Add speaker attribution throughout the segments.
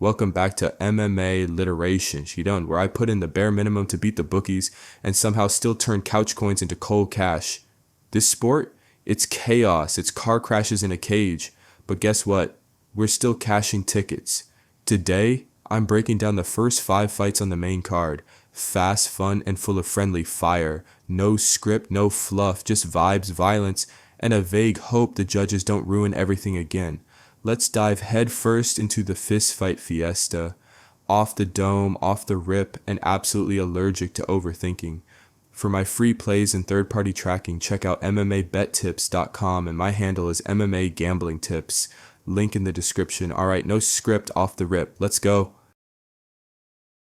Speaker 1: Welcome back to MMA Literation, where I put in the bare minimum to beat the bookies and somehow still turn couch coins into cold cash. This sport, it's chaos, it's car crashes in a cage, but guess what? We're still cashing tickets. Today, I'm breaking down the first 5 fights on the main card. Fast, fun, and full of friendly fire. No script, no fluff, just vibes, violence, and a vague hope the judges don't ruin everything again. Let's dive headfirst into the fist fight fiesta. Off the dome, off the rip, and absolutely allergic to overthinking. For my free plays and third-party tracking, check out MmaGamblingTips.com, and my handle is MmaGamblingTips. Link in the description. Alright, no script, off the rip. Let's go.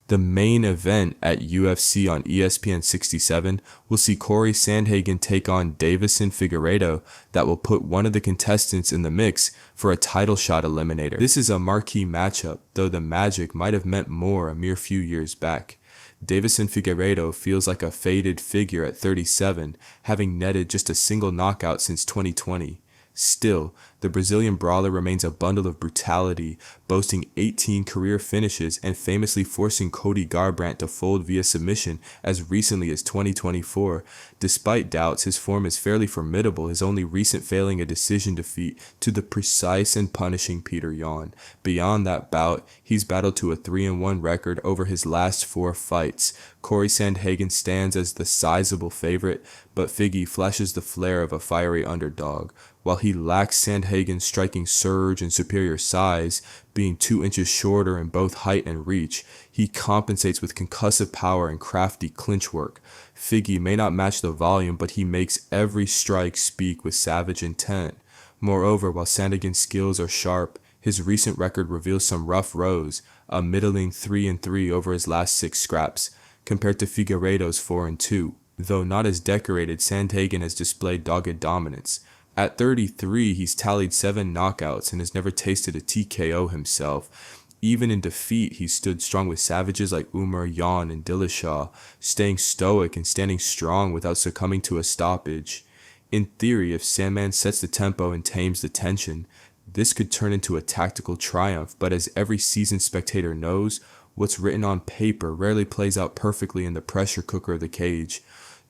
Speaker 1: The main event at UFC on ESPN 67 will see Sandhagen take on Figueiredo that will put one of the contestants in the mix for a title shot eliminator. This is a marquee matchup, though the magic might have meant more a mere few years back. Figueiredo feels like a faded figure at 37, having netted just a single knockout since 2020. Still, the Brazilian brawler remains a bundle of brutality, boasting 18 career finishes and famously forcing Cody Garbrandt to fold via submission as recently as 2024. Despite doubts, his form is fairly formidable, his only recent failing a decision defeat to the precise and punishing Peter Yan. Beyond that bout, he's battled to a 3-1 record over his last 4 fights. Sandhagen stands as the sizable favorite, but Figgy flashes the flair of a fiery underdog. While he lacks Sandhagen's striking surge and superior size, being 2 inches shorter in both height and reach, he compensates with concussive power and crafty clinch work. Figgy may not match the volume, but he makes every strike speak with savage intent. Moreover, while Sandhagen's skills are sharp, his recent record reveals some rough rows, a middling 3-3 over his last 6 scraps, compared to Figueiredo's 4-2. Though not as decorated, Sandhagen has displayed dogged dominance. At 33, he's tallied 7 knockouts and has never tasted a TKO himself. Even in defeat, he stood strong with savages like Umar, Yan, and Dillashaw, staying stoic and standing strong without succumbing to a stoppage. In theory, if Sandman sets the tempo and tames the tension, this could turn into a tactical triumph, but as every seasoned spectator knows, what's written on paper rarely plays out perfectly in the pressure cooker of the cage.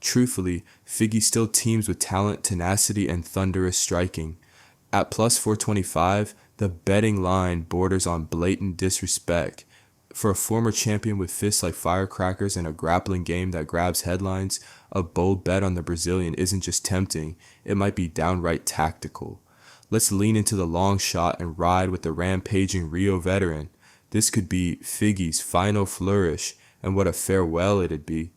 Speaker 1: Truthfully, Figgy still teams with talent, tenacity, and thunderous striking. At plus 425, the betting line borders on blatant disrespect. For a former champion with fists like firecrackers and a grappling game that grabs headlines, a bold bet on the Brazilian isn't just tempting, it might be downright tactical. Let's lean into the long shot and ride with the rampaging Rio veteran. This could be Figgy's final flourish, and what a farewell it'd be.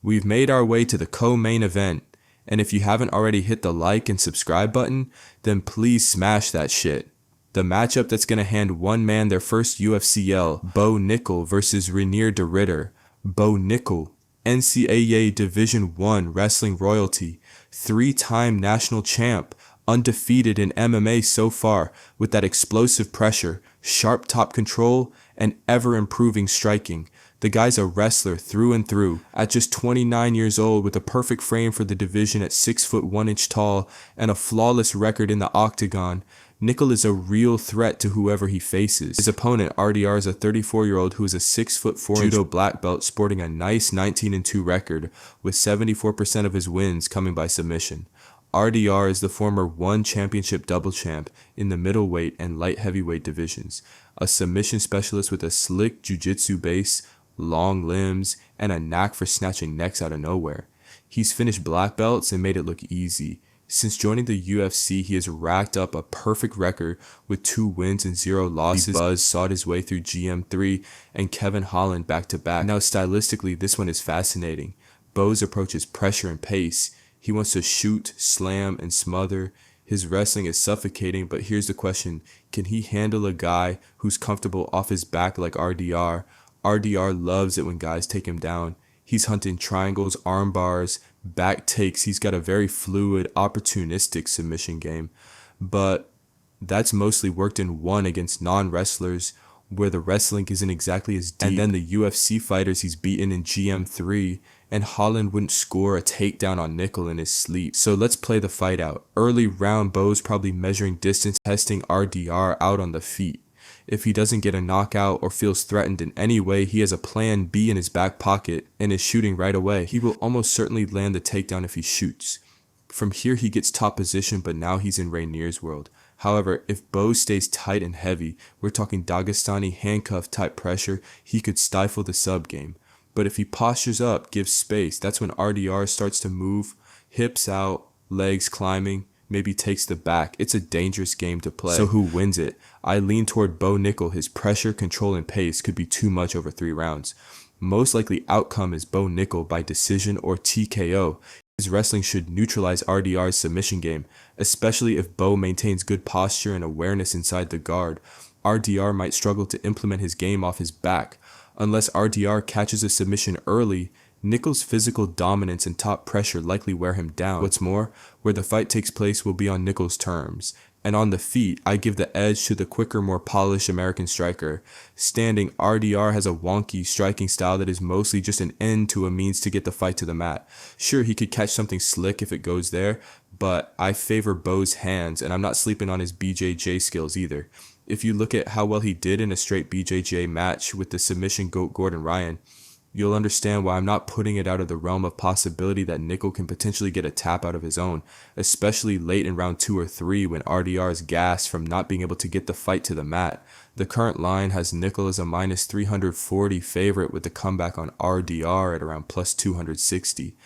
Speaker 1: We've made our way to the co-main event, and if you haven't already hit the like and subscribe button, then please smash that shit. The matchup that's gonna hand one man their first UFCL, Bo Nickal versus Reineir de Ridder. Bo Nickal, NCAA Division I wrestling royalty, 3-time national champ, undefeated in MMA so far, with that explosive pressure, sharp top control, and ever-improving striking. The guy's a wrestler through and through. At just 29 years old, with a perfect frame for the division at 6 foot 1 inch tall and a flawless record in the octagon, Nickal is a real threat to whoever he faces. His opponent, RDR, is a 34-year-old who is a 6 foot 4 judo black belt sporting a nice 19-2 record, with 74% of his wins coming by submission. RDR is the former one championship double champ in the middleweight and light heavyweight divisions, a submission specialist with a slick jiu-jitsu base, long limbs, and a knack for snatching necks out of nowhere. He's finished black belts and made it look easy. Since joining the UFC, he has racked up a perfect record with 2 wins and 0 losses. Buzz sought his way through GM3 and Kevin Holland back-to-back. Now stylistically, this one is fascinating. Bo's approach is pressure and pace. He wants to shoot, slam, and smother. His wrestling is suffocating, but here's the question. Can he handle a guy who's comfortable off his back like RDR? RDR loves it when guys take him down. He's hunting triangles, arm bars, back takes. He's got a very fluid, opportunistic submission game. But that's mostly worked in one against non-wrestlers where the wrestling isn't exactly as deep. And then the UFC fighters he's beaten in GM3, and Holland wouldn't score a takedown on Nickal in his sleep. So let's play the fight out. Early round, Bo's probably measuring distance, testing RDR out on the feet. If he doesn't get a knockout or feels threatened in any way, he has a plan B in his back pocket and is shooting right away. He will almost certainly land the takedown if he shoots. From here he gets top position, but now he's in Reineir's world. However, if Bo stays tight and heavy, we're talking Dagestani handcuff type pressure, he could stifle the sub game. But if he postures up, gives space, that's when RDR starts to move, hips out, legs climbing, maybe takes the back. It's a dangerous game to play. So who wins it? I lean toward Bo Nickal. His pressure, control, and pace could be too much over 3 rounds. Most likely outcome is Bo Nickal by decision or TKO. His wrestling should neutralize RDR's submission game, especially if Bo maintains good posture and awareness inside the guard. RDR might struggle to implement his game off his back. Unless RDR catches a submission early, Nickal's physical dominance and top pressure likely wear him down. What's more, where the fight takes place will be on Nickal's terms. And on the feet, I give the edge to the quicker, more polished American striker. Standing, RDR has a wonky striking style that is mostly just an end to a means to get the fight to the mat. Sure, he could catch something slick if it goes there, but I favor Bo's hands, and I'm not sleeping on his BJJ skills either. If you look at how well he did in a straight BJJ match with the submission GOAT Gordon Ryan, you'll understand why I'm not putting it out of the realm of possibility that Nickal can potentially get a tap out of his own, especially late in round 2 or 3 when RDR is gassed from not being able to get the fight to the mat. The current line has Nickal as a minus 340 favorite with the comeback on RDR at around plus 260.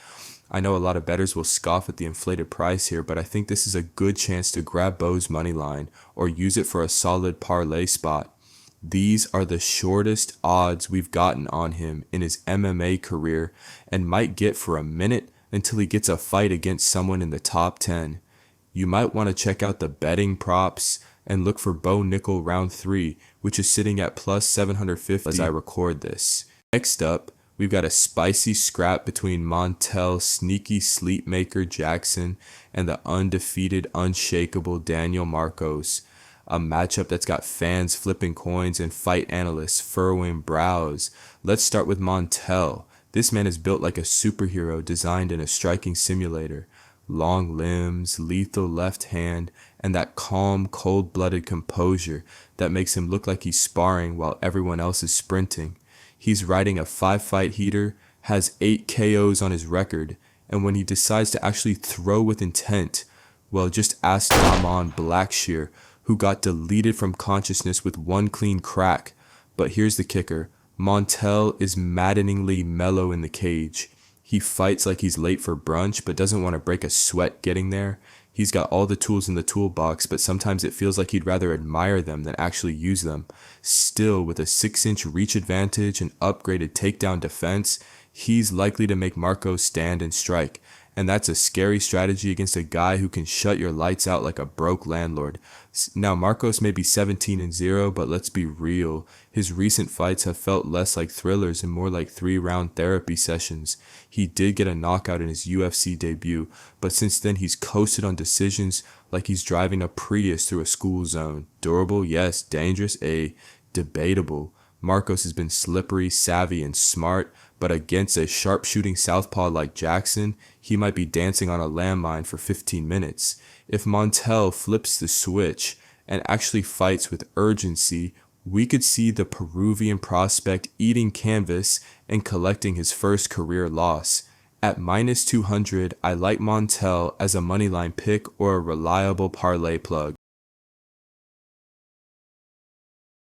Speaker 1: I know a lot of bettors will scoff at the inflated price here, but I think this is a good chance to grab Bo's money line or use it for a solid parlay spot. These are the shortest odds we've gotten on him in his MMA career and might get for a minute until he gets a fight against someone in the top 10. You might want to check out the betting props and look for Bo Nickal round 3, which is sitting at plus 750 as I record this. Next up, we've got a spicy scrap between Montel sneaky sleepmaker Jackson and the undefeated, unshakable Daniel Markos. A matchup that's got fans flipping coins and fight analysts furrowing brows. Let's start with Montel. This man is built like a superhero designed in a striking simulator. Long limbs, lethal left hand, and that calm, cold-blooded composure that makes him look like he's sparring while everyone else is sprinting. He's riding a 5-fight heater, has 8 KOs on his record, and when he decides to actually throw with intent, well, just ask Damon Blackshear, who got deleted from consciousness with 1 clean crack. But here's the kicker. Montel is maddeningly mellow in the cage. He fights like he's late for brunch, but doesn't want to break a sweat getting there. He's got all the tools in the toolbox, but sometimes it feels like he'd rather admire them than actually use them. Still, with a 6-inch reach advantage and upgraded takedown defense, he's likely to make Markos stand and strike. And that's a scary strategy against a guy who can shut your lights out like a broke landlord. Now, Markos may be 17-0, but let's be real. His recent fights have felt less like thrillers and more like 3-round therapy sessions. He did get a knockout in his UFC debut, but since then he's coasted on decisions like he's driving a Prius through a school zone. Durable? Yes. Dangerous? Debatable. Markos has been slippery, savvy, and smart, but against a sharpshooting southpaw like Jackson, he might be dancing on a landmine for 15 minutes. If Montel flips the switch and actually fights with urgency, we could see the Peruvian prospect eating canvas and collecting his first career loss. At minus 200, I like Montel as a moneyline pick or a reliable parlay plug.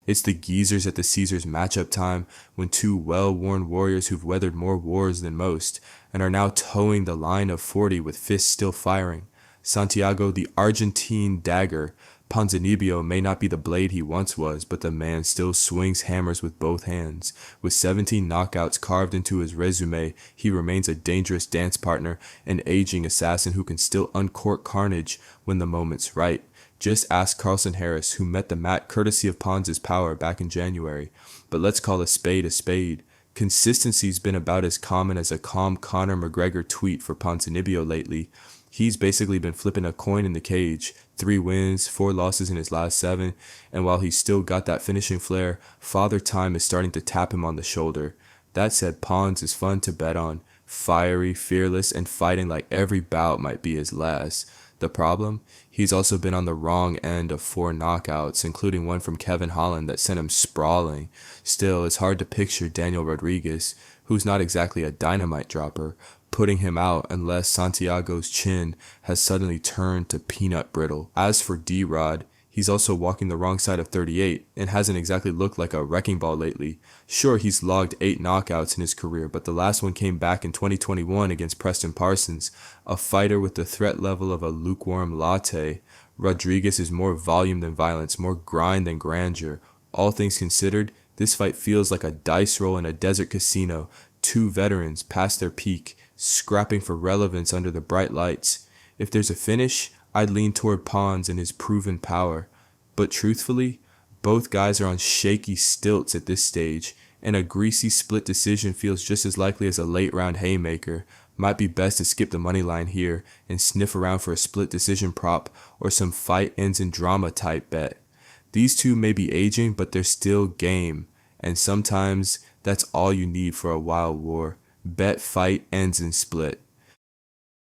Speaker 1: It's the geezers at the Caesars matchup time when 2 well-worn warriors who've weathered more wars than most and are now towing the line of 40 with fists still firing. Santiago, the Argentine dagger. Ponzinibbio may not be the blade he once was, but the man still swings hammers with both hands. With 17 knockouts carved into his resume, he remains a dangerous dance partner, an aging assassin who can still uncork carnage when the moment's right. Just ask Carlson Harris, who met the mat courtesy of Pons' power back in January. But let's call a spade a spade. Consistency's been about as common as a calm Conor McGregor tweet for Ponzinibbio lately. He's basically been flipping a coin in the cage. 3 wins, 4 losses in his last 7, and while he's still got that finishing flair, Father Time is starting to tap him on the shoulder. That said, Pons is fun to bet on. Fiery, fearless, and fighting like every bout might be his last. The problem? He He's also been on the wrong end of 4 knockouts, including one from Kevin Holland that sent him sprawling. Still, it's hard to picture Daniel Rodriguez, who's not exactly a dynamite dropper, putting him out unless Santiago's chin has suddenly turned to peanut brittle. As for D-Rod, he's also walking the wrong side of 38 and hasn't exactly looked like a wrecking ball lately. Sure, he's logged 8 knockouts in his career, but the last one came back in 2021 against Preston Parsons, a fighter with the threat level of a lukewarm latte. Rodriguez is more volume than violence, more grind than grandeur. All things considered, this fight feels like a dice roll in a desert casino, 2 veterans past their peak, scrapping for relevance under the bright lights. If there's a finish, I'd lean toward Pons and his proven power. But truthfully, both guys are on shaky stilts at this stage, and a greasy split decision feels just as likely as a late round haymaker. Might be best to skip the money line here and sniff around for a split decision prop or some fight ends in drama type bet. These two may be aging, but they're still game, and sometimes that's all you need for a wild war. Bet fight ends in split.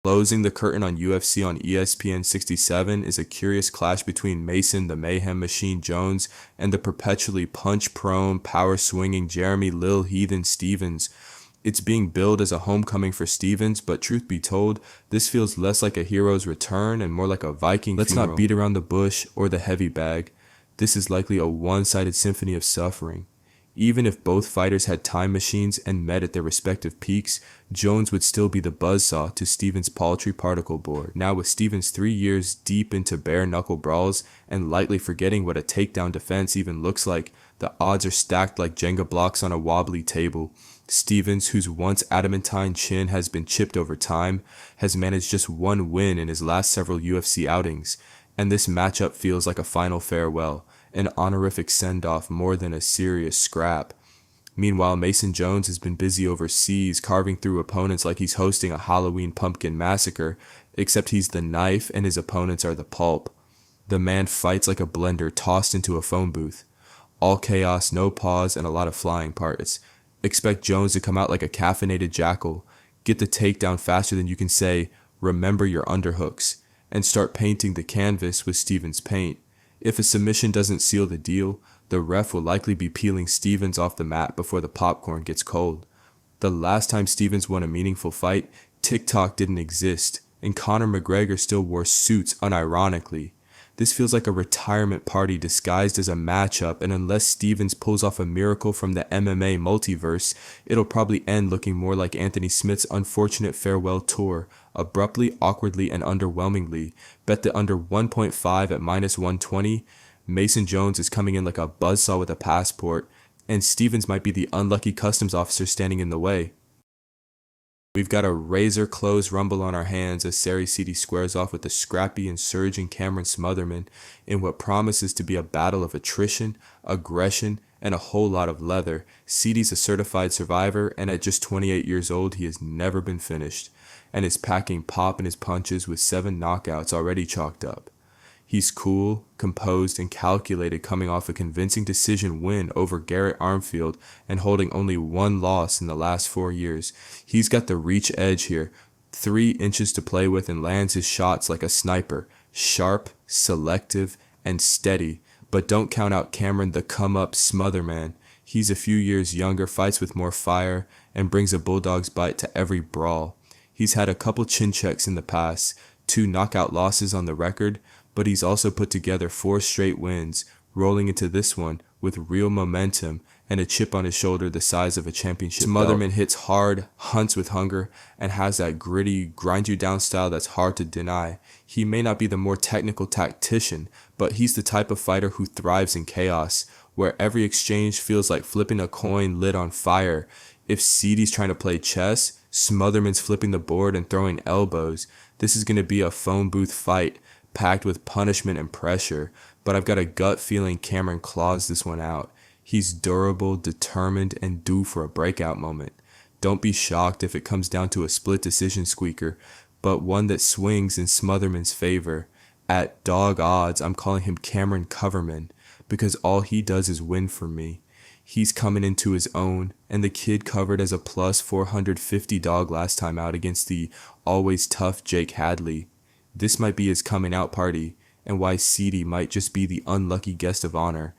Speaker 1: Closing the curtain on UFC on ESPN 67 is a curious clash between Mason the Mayhem Machine Jones and the perpetually punch-prone, power-swinging Jeremy Lil Heathen Stevens. It's being billed as a homecoming for Stevens, but truth be told, this feels less like a hero's return and more like a Viking funeral. Let's not beat around the bush or the heavy bag. This is likely a one-sided symphony of suffering. Even if both fighters had time machines and met at their respective peaks, Jones would still be the buzzsaw to Stevens' paltry particle board. Now with Stevens 3 years deep into bare-knuckle brawls and lightly forgetting what a takedown defense even looks like, the odds are stacked like Jenga blocks on a wobbly table. Stevens, whose once adamantine chin has been chipped over time, has managed just 1 win in his last several UFC outings, and this matchup feels like a final farewell, an honorific send-off more than a serious scrap. Meanwhile, Mason Jones has been busy overseas, carving through opponents like he's hosting a Halloween pumpkin massacre, except he's the knife and his opponents are the pulp. The man fights like a blender tossed into a phone booth. All chaos, no pause, and a lot of flying parts. Expect Jones to come out like a caffeinated jackal, get the takedown faster than you can say, "Remember your underhooks," and start painting the canvas with Stevens' paint. If a submission doesn't seal the deal, the ref will likely be peeling Stevens off the mat before the popcorn gets cold. The last time Stevens won a meaningful fight, TikTok didn't exist, and Conor McGregor still wore suits unironically. This feels like a retirement party disguised as a matchup, and unless Stevens pulls off a miracle from the MMA multiverse, it'll probably end looking more like Anthony Smith's unfortunate farewell tour, abruptly, awkwardly, and underwhelmingly. Bet the under 1.5 at -120. Mason Jones is coming in like a buzzsaw with a passport, and Stevens might be the unlucky customs officer standing in the way. We've got a razor-close rumble on our hands as Sari City squares off with the scrappy and surging Cameron Smotherman in what promises to be a battle of attrition, aggression, and a whole lot of leather. City's a certified survivor, and at just 28 years old, he has never been finished, and is packing pop in his punches with 7 knockouts already chalked up. He's cool, composed, and calculated, coming off a convincing decision win over Garrett Armfield and holding only 1 loss in the last 4 years. He's got the reach edge here, 3 inches to play with, and lands his shots like a sniper, sharp, selective, and steady. But don't count out Cameron the come-up Smotherman. He's a few years younger, fights with more fire, and brings a bulldog's bite to every brawl. He's had a couple chin checks in the past, 2 knockout losses on the record, but he's also put together 4 straight wins, rolling into this one with real momentum and a chip on his shoulder the size of a championship Smotherman belt. Hits hard, hunts with hunger, and has that gritty, grind-you-down style that's hard to deny. He may not be the more technical tactician, but he's the type of fighter who thrives in chaos, where every exchange feels like flipping a coin lit on fire. If City's trying to play chess, Smotherman's flipping the board and throwing elbows. This is going to be a phone booth fight, packed with punishment and pressure, but I've got a gut feeling Cameron claws this one out. He's durable, determined, and due for a breakout moment. Don't be shocked if it comes down to a split decision squeaker, but one that swings in Smotherman's favor. At dog odds, I'm calling him Cameron Coverman, because all he does is win for me. He's coming into his own, and the kid covered as a plus 450 dog last time out against the always tough Jake Hadley. This might be his coming out party, and why Seedy might just be the unlucky guest of honor.